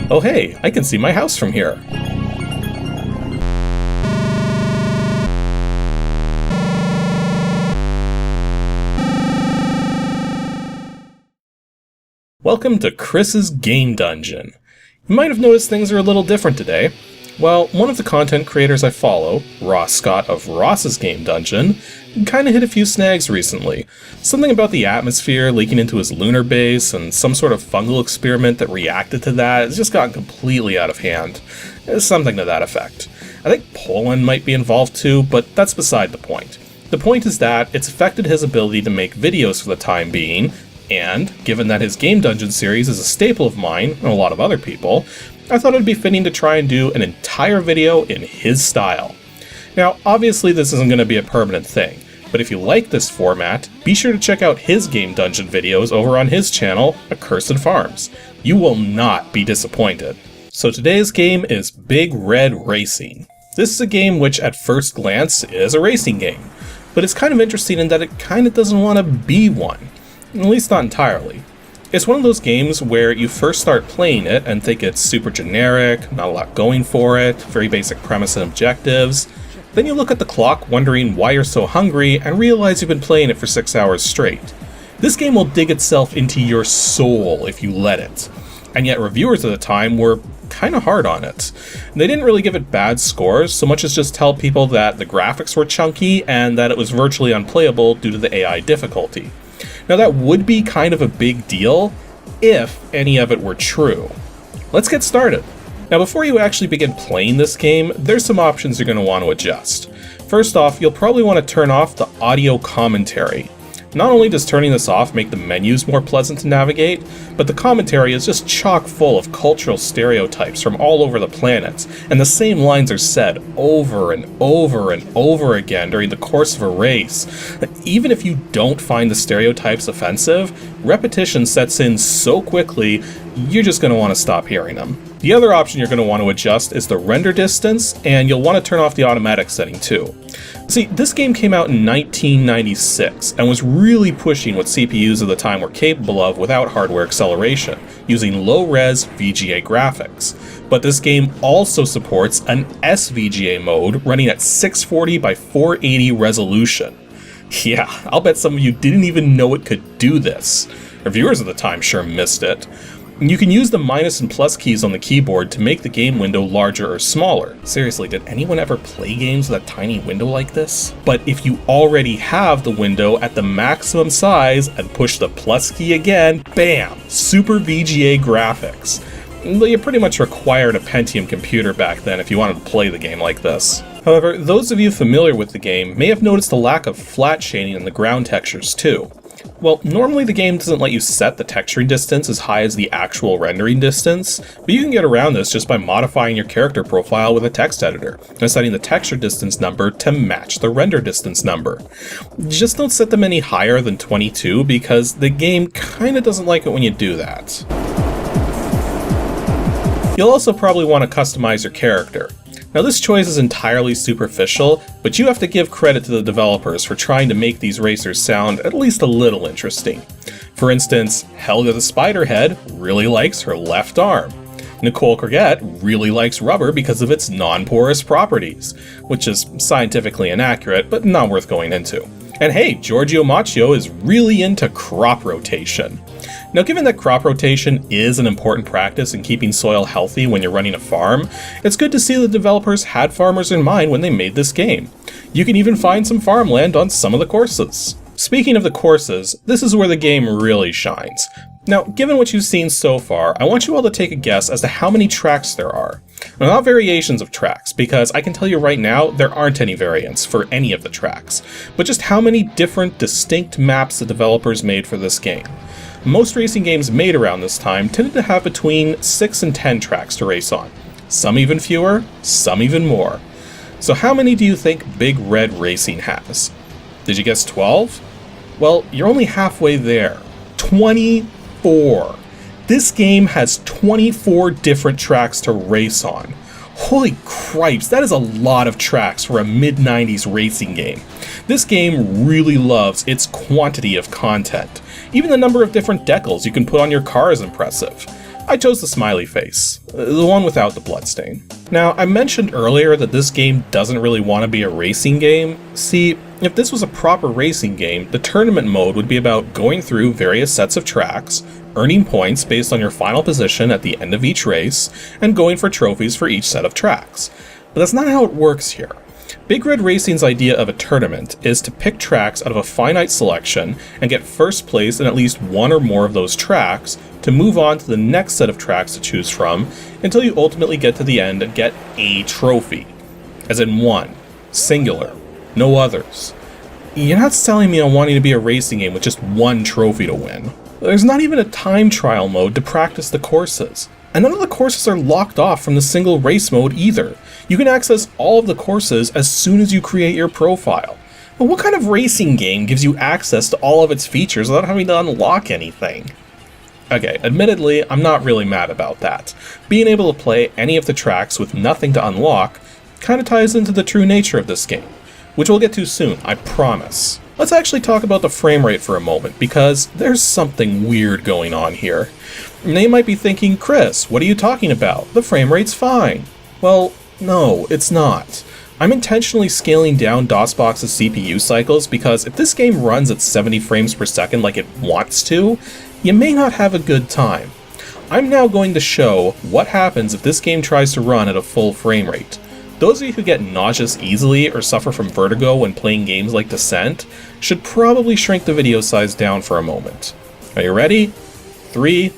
Oh hey, I can see my house from here. Welcome to Chris's Game Dungeon. You might have noticed things are a little different today. Well, one of the content creators I follow, Ross Scott of Ross's Game Dungeon, kinda hit a few snags recently. Something about the atmosphere leaking into his lunar base, and some sort of fungal experiment that reacted to that has just gotten completely out of hand. Something to that effect. I think Poland might be involved too, but that's beside the point. The point is that it's affected his ability to make videos for the time being, and, given that his Game Dungeon series is a staple of mine, and a lot of other people, I thought it would be fitting to try and do an entire video in his style. Now, obviously this isn't going to be a permanent thing, but if you like this format, be sure to check out his Game Dungeon videos over on his channel, Accursed Farms. You will not be disappointed. So today's game is Big Red Racing. This is a game which at first glance is a racing game, but it's kind of interesting in that it kind of doesn't want to be one. At least not entirely. It's one of those games where you first start playing it and think it's super generic, not a lot going for it, very basic premise and objectives. Then you look at the clock wondering why you're so hungry and realize you've been playing it for 6 hours straight. This game will dig itself into your soul if you let it. And yet reviewers at the time were kinda hard on it. They didn't really give it bad scores, so much as just tell people that the graphics were chunky and that it was virtually unplayable due to the AI difficulty. Now that would be kind of a big deal, if any of it were true. Let's get started. Now before you actually begin playing this game, there's some options you're going to want to adjust. First off, you'll probably want to turn off the audio commentary. Not only does turning this off make the menus more pleasant to navigate, but the commentary is just chock full of cultural stereotypes from all over the planet, and the same lines are said over and over and over again during the course of a race. Even if you don't find the stereotypes offensive, repetition sets in so quickly, you're just going to want to stop hearing them. The other option you're going to want to adjust is the render distance, and you'll want to turn off the automatic setting too. See, this game came out in 1996 and was really pushing what CPUs of the time were capable of without hardware acceleration, using low-res VGA graphics. But this game also supports an SVGA mode running at 640 by 480 resolution. Yeah, I'll bet some of you didn't even know it could do this. Reviewers at the time sure missed it. You can use the minus and plus keys on the keyboard to make the game window larger or smaller. Seriously, did anyone ever play games with a tiny window like this? But if you already have the window at the maximum size and push the plus key again, bam! Super VGA graphics. You pretty much required a Pentium computer back then if you wanted to play the game like this. However, those of you familiar with the game may have noticed the lack of flat shading in the ground textures too. Well, normally the game doesn't let you set the texturing distance as high as the actual rendering distance, but you can get around this just by modifying your character profile with a text editor, and setting the texture distance number to match the render distance number. Just don't set them any higher than 22 because the game kinda doesn't like it when you do that. You'll also probably want to customize your character. Now this choice is entirely superficial, but you have to give credit to the developers for trying to make these racers sound at least a little interesting. For instance, Helga the Spiderhead really likes her left arm. Nicole Courgette really likes rubber because of its non-porous properties, which is scientifically inaccurate, but not worth going into. And hey, Giorgio Macchio is really into crop rotation. Now given that crop rotation is an important practice in keeping soil healthy when you're running a farm, it's good to see the developers had farmers in mind when they made this game. You can even find some farmland on some of the courses. Speaking of the courses, this is where the game really shines. Now, given what you've seen so far, I want you all to take a guess as to how many tracks there are. Now, not variations of tracks, because I can tell you right now, there aren't any variants for any of the tracks, but just how many different, distinct maps the developers made for this game. Most racing games made around this time tended to have between 6 and 10 tracks to race on. Some even fewer, some even more. So how many do you think Big Red Racing has? Did you guess 12? Well, you're only halfway there. 24! This game has 24 different tracks to race on. Holy cripes, that is a lot of tracks for a mid-90s racing game. This game really loves its quantity of content. Even the number of different decals you can put on your car is impressive. I chose the smiley face, the one without the bloodstain. Now, I mentioned earlier that this game doesn't really want to be a racing game. See, if this was a proper racing game, the tournament mode would be about going through various sets of tracks, earning points based on your final position at the end of each race, and going for trophies for each set of tracks. But that's not how it works here. Big Red Racing's idea of a tournament is to pick tracks out of a finite selection and get first place in at least one or more of those tracks to move on to the next set of tracks to choose from until you ultimately get to the end and get a trophy. As in one. Singular. No others. You're not selling me on wanting to be a racing game with just one trophy to win. There's not even a time trial mode to practice the courses. And none of the courses are locked off from the single race mode either. You can access all of the courses as soon as you create your profile. But what kind of racing game gives you access to all of its features without having to unlock anything? Okay, admittedly, I'm not really mad about that. Being able to play any of the tracks with nothing to unlock kind of ties into the true nature of this game, which we'll get to soon, I promise. Let's actually talk about the frame rate for a moment, because there's something weird going on here. Now you might be thinking, Chris, what are you talking about? The frame rate's fine. Well, no, it's not. I'm intentionally scaling down DOSBox's CPU cycles because if this game runs at 70 frames per second like it wants to, you may not have a good time. I'm now going to show what happens if this game tries to run at a full frame rate. Those of you who get nauseous easily or suffer from vertigo when playing games like Descent should probably shrink the video size down for a moment. Are you ready? 3,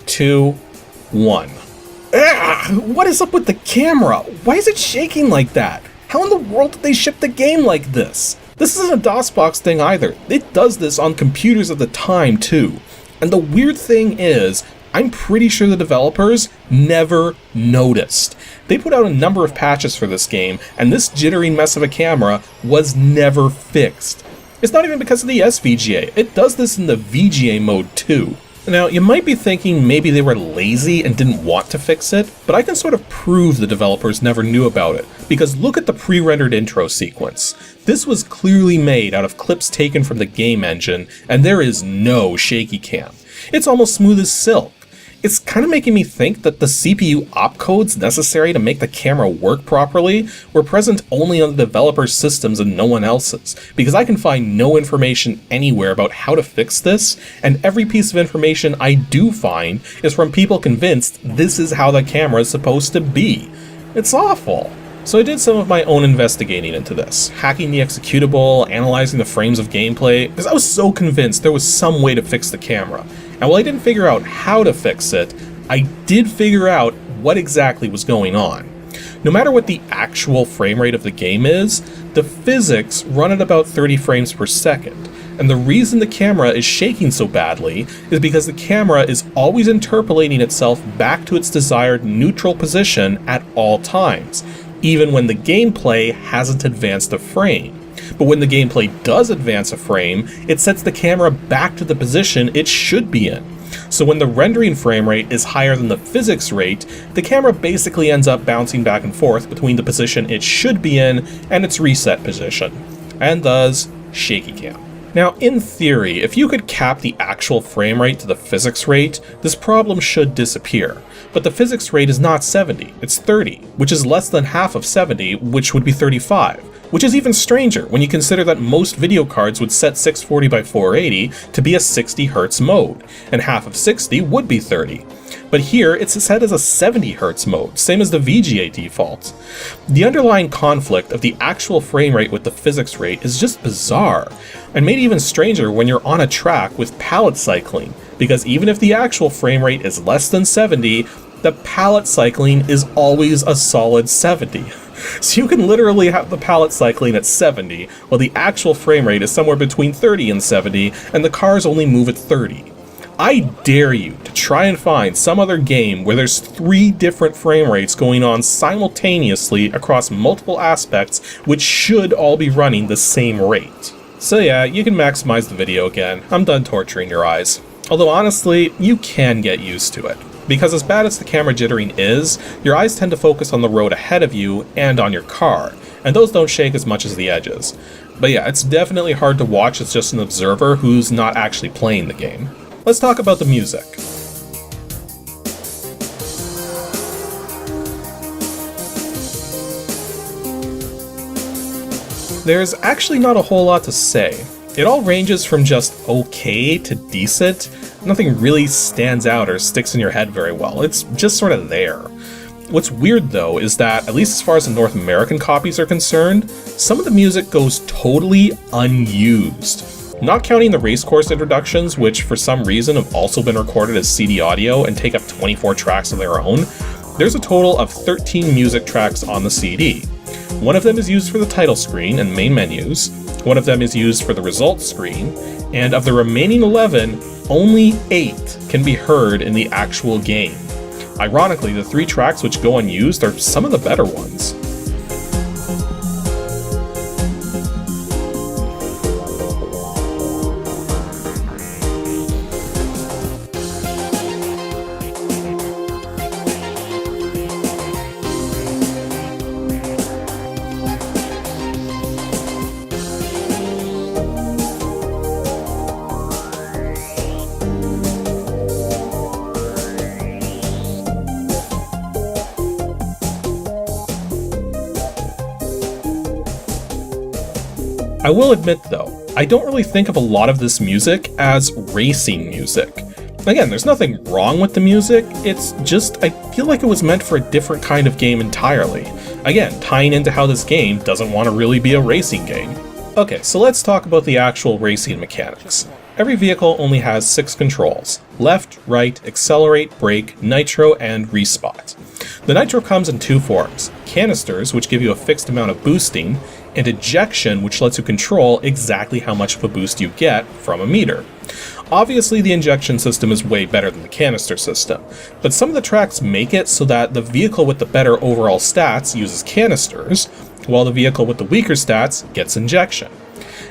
2, 1. What is up with the camera? Why is it shaking like that? How in the world did they ship the game like this? This isn't a DOSBox thing either. It does this on computers at the time too. And the weird thing is, I'm pretty sure the developers never noticed. They put out a number of patches for this game, and this jittering mess of a camera was never fixed. It's not even because of the SVGA, it does this in the VGA mode too. Now, you might be thinking maybe they were lazy and didn't want to fix it, but I can sort of prove the developers never knew about it, because look at the pre-rendered intro sequence. This was clearly made out of clips taken from the game engine, and there is no shaky cam. It's almost smooth as silk. It's kind of making me think that the CPU opcodes necessary to make the camera work properly were present only on the developer's systems and no one else's, because I can find no information anywhere about how to fix this, and every piece of information I do find is from people convinced this is how the camera is supposed to be. It's awful. So I did some of my own investigating into this, hacking the executable, analyzing the frames of gameplay, because I was so convinced there was some way to fix the camera. And while I didn't figure out how to fix it, I did figure out what exactly was going on. No matter what the actual frame rate of the game is, the physics run at about 30 frames per second. And the reason the camera is shaking so badly is because the camera is always interpolating itself back to its desired neutral position at all times, even when the gameplay hasn't advanced a frame. But when the gameplay does advance a frame, it sets the camera back to the position it should be in. So when the rendering frame rate is higher than the physics rate, the camera basically ends up bouncing back and forth between the position it should be in and its reset position, and thus shaky cam. Now, in theory, if you could cap the actual frame rate to the physics rate, this problem should disappear. But the physics rate is not 70, it's 30, which is less than half of 70, which would be 35, which is even stranger when you consider that most video cards would set 640 by 480 to be a 60Hz mode, and half of 60 would be 30. But here, it's set as a 70Hz mode, same as the VGA default. The underlying conflict of the actual frame rate with the physics rate is just bizarre, and made even stranger when you're on a track with palette cycling, because even if the actual frame rate is less than 70, the palette cycling is always a solid 70. So you can literally have the palette cycling at 70, while the actual frame rate is somewhere between 30 and 70, and the cars only move at 30. I dare you to try and find some other game where there's 3 different frame rates going on simultaneously across multiple aspects, which should all be running the same rate. So yeah, you can maximize the video again. I'm done torturing your eyes. Although honestly, you can get used to it. Because as bad as the camera jittering is, your eyes tend to focus on the road ahead of you and on your car, and those don't shake as much as the edges. But yeah, it's definitely hard to watch as just an observer who's not actually playing the game. Let's talk about the music. There's actually not a whole lot to say. It all ranges from just okay to decent. Nothing really stands out or sticks in your head very well. It's just sort of there. What's weird though is that, at least as far as the North American copies are concerned, some of the music goes totally unused. Not counting the racecourse introductions, which for some reason have also been recorded as CD audio and take up 24 tracks of their own, there's a total of 13 music tracks on the CD. One of them is used for the title screen and main menus, one of them is used for the results screen, and of the remaining 11, only 8 can be heard in the actual game. Ironically, the 3 tracks which go unused are some of the better ones. I will admit though, I don't really think of a lot of this music as racing music. Again, there's nothing wrong with the music, it's just I feel like it was meant for a different kind of game entirely. Again, tying into how this game doesn't want to really be a racing game. Okay, so let's talk about the actual racing mechanics. Every vehicle only has 6 controls: left, right, accelerate, brake, nitro, and respot. The nitro comes in 2 forms: canisters, which give you a fixed amount of boosting, and ejection, which lets you control exactly how much of a boost you get from a meter. Obviously, the injection system is way better than the canister system, but some of the tracks make it so that the vehicle with the better overall stats uses canisters, while the vehicle with the weaker stats gets injection.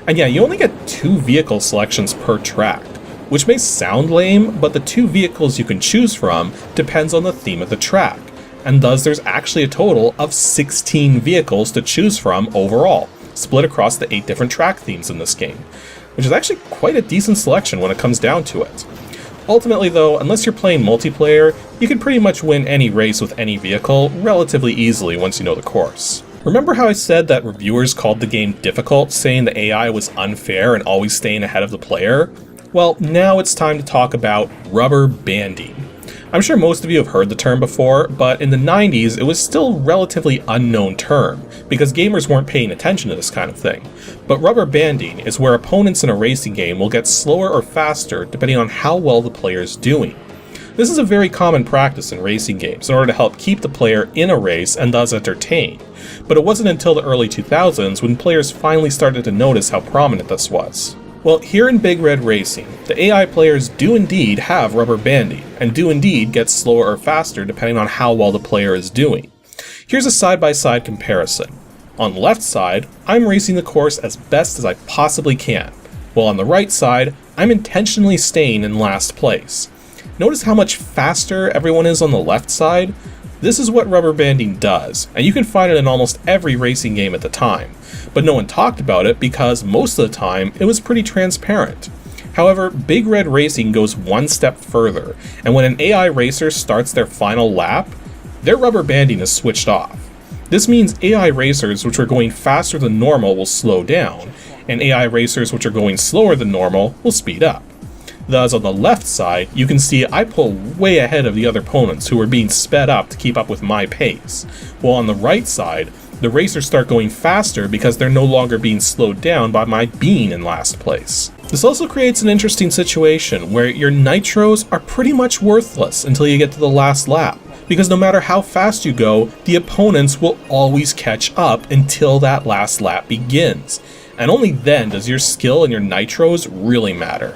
And yeah, you only get 2 vehicle selections per track, which may sound lame, but the 2 vehicles you can choose from depends on the theme of the track, and thus there's actually a total of 16 vehicles to choose from overall, split across the 8 different track themes in this game, which is actually quite a decent selection when it comes down to it. Ultimately though, unless you're playing multiplayer, you can pretty much win any race with any vehicle relatively easily once you know the course. Remember how I said that reviewers called the game difficult, saying the AI was unfair and always staying ahead of the player? Well, now it's time to talk about rubber banding. I'm sure most of you have heard the term before, but in the 90s it was still a relatively unknown term, because gamers weren't paying attention to this kind of thing. But rubber banding is where opponents in a racing game will get slower or faster depending on how well the player is doing. This is a very common practice in racing games in order to help keep the player in a race and thus entertained, but it wasn't until the early 2000s when players finally started to notice how prominent this was. Well, here in Big Red Racing, the AI players do indeed have rubber banding, and do indeed get slower or faster depending on how well the player is doing. Here's a side-by-side comparison. On the left side, I'm racing the course as best as I possibly can, while on the right side, I'm intentionally staying in last place. Notice how much faster everyone is on the left side? This is what rubber banding does, and you can find it in almost every racing game at the time. But no one talked about it because most of the time it was pretty transparent. However, Big Red Racing goes one step further, and when an AI racer starts their final lap, their rubber banding is switched off. This means AI racers which are going faster than normal will slow down, and AI racers which are going slower than normal will speed up. Thus, on the left side, you can see I pull way ahead of the other opponents who are being sped up to keep up with my pace, while on the right side, the racers start going faster because they're no longer being slowed down by my being in last place. This also creates an interesting situation where your nitros are pretty much worthless until you get to the last lap, because no matter how fast you go, the opponents will always catch up until that last lap begins, and only then does your skill and your nitros really matter.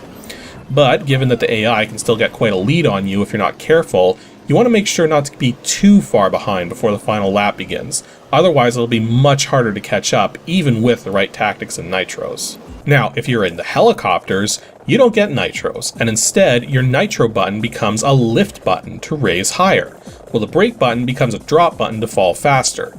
But given that the AI can still get quite a lead on you if you're not careful, you want to make sure not to be too far behind before the final lap begins, otherwise it'll be much harder to catch up even with the right tactics and nitros. Now, if you're in the helicopters, you don't get nitros, and instead your nitro button becomes a lift button to raise higher, while the brake button becomes a drop button to fall faster.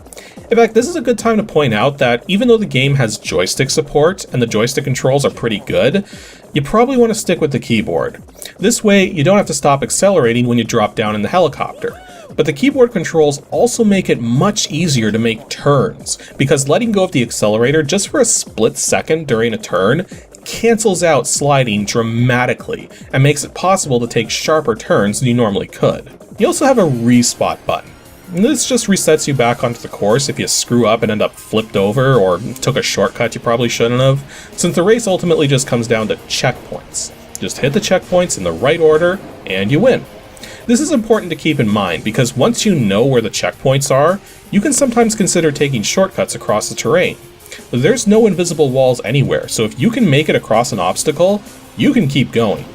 In fact, this is a good time to point out that even though the game has joystick support and the joystick controls are pretty good, you probably want to stick with the keyboard. This way, you don't have to stop accelerating when you drop down in the helicopter. But the keyboard controls also make it much easier to make turns, because letting go of the accelerator just for a split second during a turn cancels out sliding dramatically and makes it possible to take sharper turns than you normally could. You also have a respot button. This just resets you back onto the course if you screw up and end up flipped over or took a shortcut you probably shouldn't have, since the race ultimately just comes down to checkpoints. Just hit the checkpoints in the right order and you win. This is important to keep in mind because once you know where the checkpoints are, you can sometimes consider taking shortcuts across the terrain. But there's no invisible walls anywhere, so if you can make it across an obstacle, you can keep going.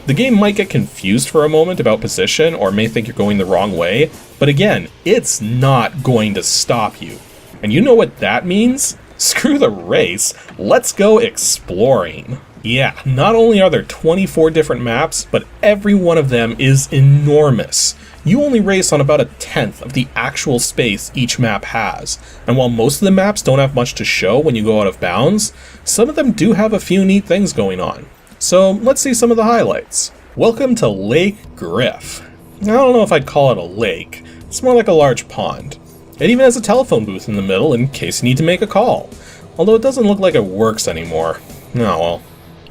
The game might get confused for a moment about position or may think you're going the wrong way, but again, it's not going to stop you. And you know what that means? Screw the race, let's go exploring. Yeah, not only are there 24 different maps, but every one of them is enormous. You only race on about 1/10 of the actual space each map has, and while most of the maps don't have much to show when you go out of bounds, some of them do have a few neat things going on. So let's see some of the highlights. Welcome to Lake Griff. I don't know if I'd call it a lake, it's more like a large pond. It even has a telephone booth in the middle in case you need to make a call, although it doesn't look like it works anymore. Oh well.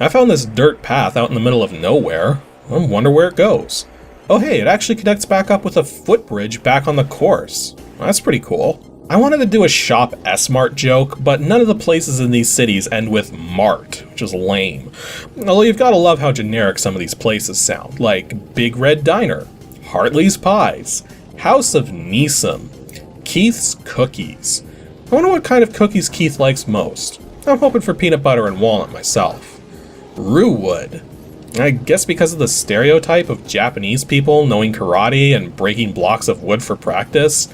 I found this dirt path out in the middle of nowhere. I wonder where it goes. Oh hey, it actually connects back up with a footbridge back on the course. That's pretty cool. I wanted to do a Shop S-Mart joke, but none of the places in these cities end with Mart, which is lame. Although you've gotta love how generic some of these places sound, like Big Red Diner, Hartley's Pies, House of Neeson, Keith's Cookies. I wonder what kind of cookies Keith likes most. I'm hoping for peanut butter and walnut myself. Ruwood. I guess because of the stereotype of Japanese people knowing karate and breaking blocks of wood for practice.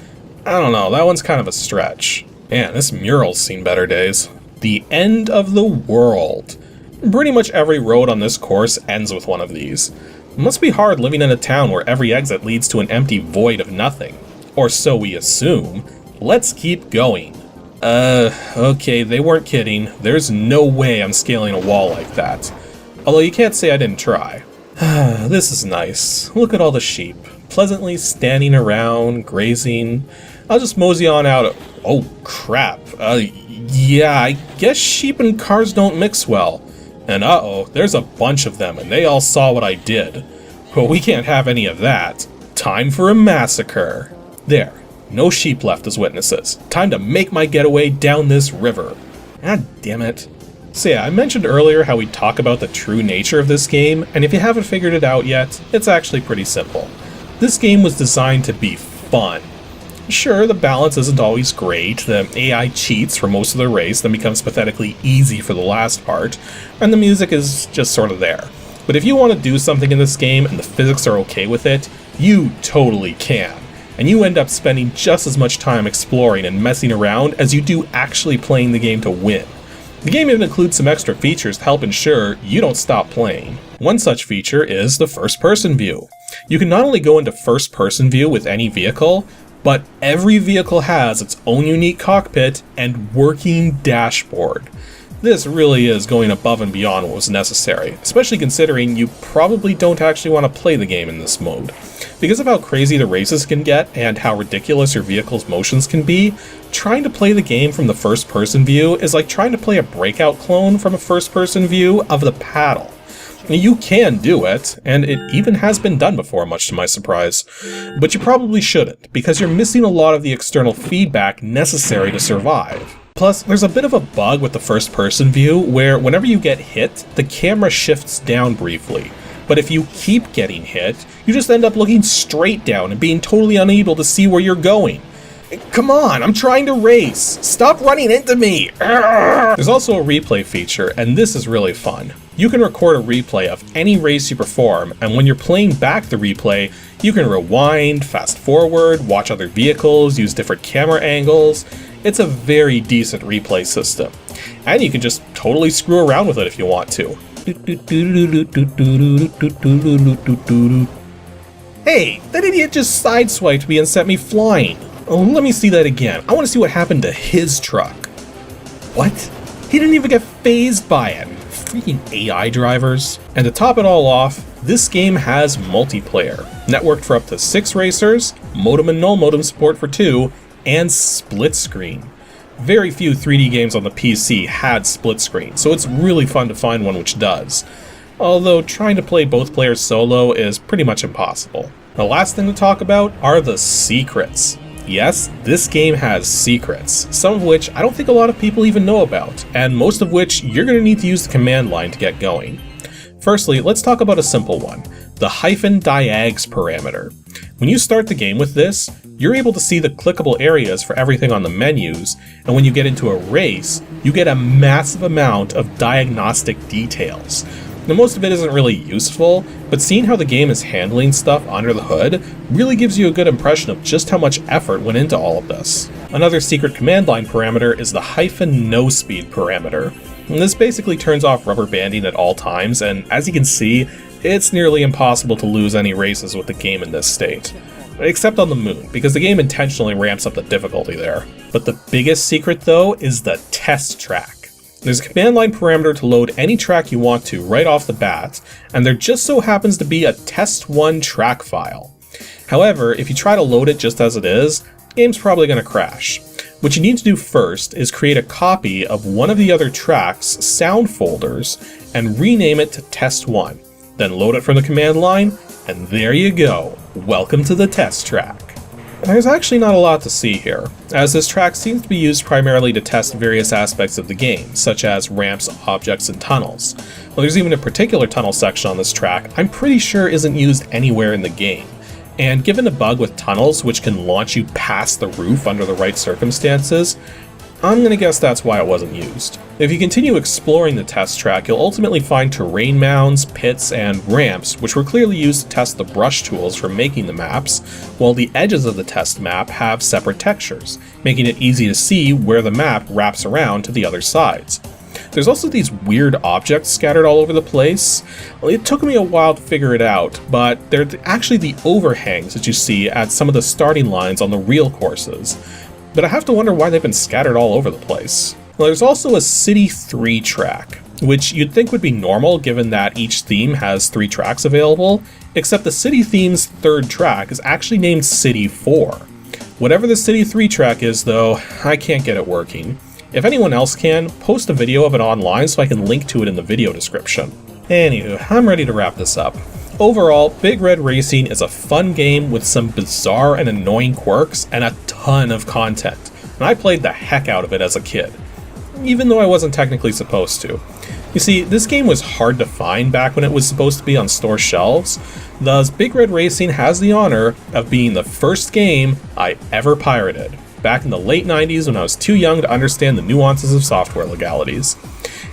I don't know, that one's kind of a stretch. Man, this mural's seen better days. The end of the world. Pretty much every road on this course ends with one of these. It must be hard living in a town where every exit leads to an empty void of nothing. Or so we assume. Let's keep going. Okay, they weren't kidding. There's no way I'm scaling a wall like that. Although you can't say I didn't try. This is nice. Look at all the sheep, pleasantly standing around, grazing. I'll just mosey on out. Oh crap. Yeah, I guess sheep and cars don't mix well. And uh-oh, there's a bunch of them and they all saw what I did. Well, we can't have any of that. Time for a massacre. There, no sheep left as witnesses. Time to make my getaway down this river. God damn it. So yeah, I mentioned earlier how we talk about the true nature of this game, and if you haven't figured it out yet, it's actually pretty simple. This game was designed to be fun. Sure, the balance isn't always great, the AI cheats for most of the race, then becomes pathetically easy for the last part, and the music is just sort of there. But if you want to do something in this game and the physics are okay with it, you totally can. And you end up spending just as much time exploring and messing around as you do actually playing the game to win. The game even includes some extra features to help ensure you don't stop playing. One such feature is the first-person view. You can not only go into first-person view with any vehicle, but every vehicle has its own unique cockpit and working dashboard. This really is going above and beyond what was necessary, especially considering you probably don't actually want to play the game in this mode. Because of how crazy the races can get and how ridiculous your vehicle's motions can be, trying to play the game from the first-person view is like trying to play a Breakout clone from a first-person view of the paddle. You can do it, and it even has been done before, much to my surprise. But you probably shouldn't, because you're missing a lot of the external feedback necessary to survive. Plus, there's a bit of a bug with the first-person view where whenever you get hit, the camera shifts down briefly. But if you keep getting hit, you just end up looking straight down and being totally unable to see where you're going. Come on, I'm trying to race! Stop running into me! There's also a replay feature, and this is really fun. You can record a replay of any race you perform, and when you're playing back the replay, you can rewind, fast forward, watch other vehicles, use different camera angles. It's a very decent replay system. And you can just totally screw around with it if you want to. Hey, that idiot just sideswiped me and sent me flying. Oh, let me see that again. I want to see what happened to his truck. What? He didn't even get phased by it. Freaking AI drivers. And to top it all off, this game has multiplayer, networked for up to 6 racers, modem and null modem support for 2, and split screen. Very few 3D games on the PC had split screen, so it's really fun to find one which does. Although trying to play both players solo is pretty much impossible. The last thing to talk about are the secrets. Yes, this game has secrets, some of which I don't think a lot of people even know about, and most of which you're going to need to use the command line to get going. Firstly, let's talk about a simple one, the -diags parameter. When you start the game with this, you're able to see the clickable areas for everything on the menus, and when you get into a race, you get a massive amount of diagnostic details. Now, most of it isn't really useful, but seeing how the game is handling stuff under the hood really gives you a good impression of just how much effort went into all of this. Another secret command line parameter is the -no speed parameter. And this basically turns off rubber banding at all times, and as you can see, it's nearly impossible to lose any races with the game in this state. Except on the moon, because the game intentionally ramps up the difficulty there. But the biggest secret though is the test track. There's a command line parameter to load any track you want to right off the bat, and there just so happens to be a test1 track file. However, if you try to load it just as it is, the game's probably going to crash. What you need to do first is create a copy of one of the other track's sound folders and rename it to test1. Then load it from the command line, and there you go. Welcome to the test track. There's actually not a lot to see here, as this track seems to be used primarily to test various aspects of the game, such as ramps, objects, and tunnels. Well, there's even a particular tunnel section on this track I'm pretty sure isn't used anywhere in the game. And given a bug with tunnels which can launch you past the roof under the right circumstances, I'm gonna guess that's why it wasn't used. If you continue exploring the test track, you'll ultimately find terrain mounds, pits, and ramps, which were clearly used to test the brush tools for making the maps, while the edges of the test map have separate textures, making it easy to see where the map wraps around to the other sides. There's also these weird objects scattered all over the place. Well, it took me a while to figure it out, but they're actually the overhangs that you see at some of the starting lines on the real courses. But I have to wonder why they've been scattered all over the place. Well, there's also a City 3 track, which you'd think would be normal given that each theme has 3 tracks available, except the City theme's 3rd track is actually named City 4. Whatever the City 3 track is though, I can't get it working. If anyone else can, post a video of it online so I can link to it in the video description. Anywho, I'm ready to wrap this up. Overall, Big Red Racing is a fun game with some bizarre and annoying quirks and a ton of content, and I played the heck out of it as a kid, even though I wasn't technically supposed to. You see, this game was hard to find back when it was supposed to be on store shelves, thus Big Red Racing has the honor of being the first game I ever pirated, back in the late 90s when I was too young to understand the nuances of software legalities.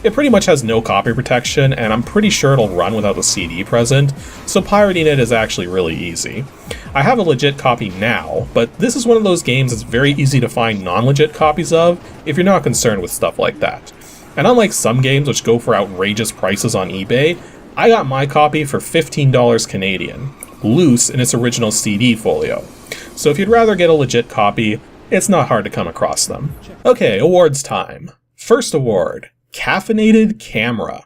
It pretty much has no copy protection, and I'm pretty sure it'll run without the CD present, so pirating it is actually really easy. I have a legit copy now, but this is one of those games that's very easy to find non-legit copies of if you're not concerned with stuff like that. And unlike some games which go for outrageous prices on eBay, I got my copy for $15 Canadian, loose in its original CD folio. So if you'd rather get a legit copy, it's not hard to come across them. Okay, awards time. First award. Caffeinated Camera.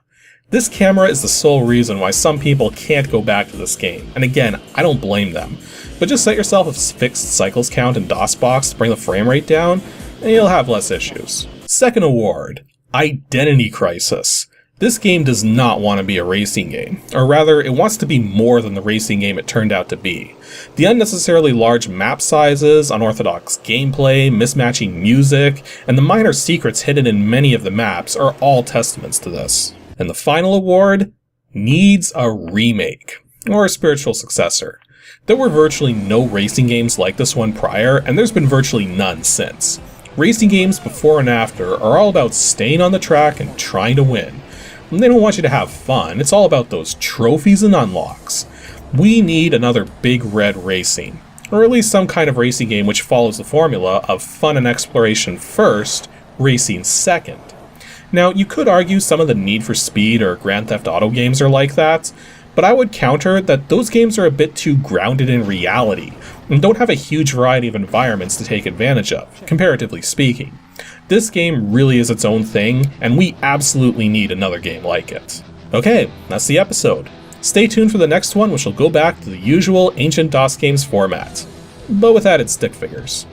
This camera is the sole reason why some people can't go back to this game, and again, I don't blame them. But just set yourself a fixed cycles count in DOSBox to bring the frame rate down, and you'll have less issues. Second award, Identity Crisis. This game does not want to be a racing game, or rather, it wants to be more than the racing game it turned out to be. The unnecessarily large map sizes, unorthodox gameplay, mismatching music, and the minor secrets hidden in many of the maps are all testaments to this. And the final award needs a remake, or a spiritual successor. There were virtually no racing games like this one prior, and there's been virtually none since. Racing games before and after are all about staying on the track and trying to win. They don't want you to have fun, it's all about those trophies and unlocks. We need another Big Red Racing, or at least some kind of racing game which follows the formula of fun and exploration first, racing second. Now, you could argue some of the Need for Speed or Grand Theft Auto games are like that, but I would counter that those games are a bit too grounded in reality, and don't have a huge variety of environments to take advantage of, comparatively speaking. This game really is its own thing, and we absolutely need another game like it. Okay, that's the episode. Stay tuned for the next one, which will go back to the usual ancient DOS games format, but with added stick figures.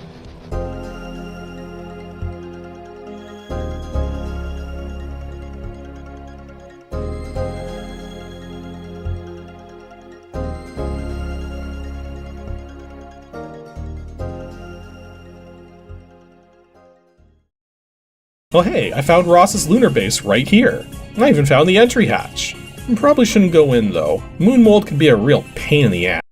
Oh hey, I found Ross's lunar base right here. I even found the entry hatch. Probably shouldn't go in though. Moon mold can be a real pain in the ass.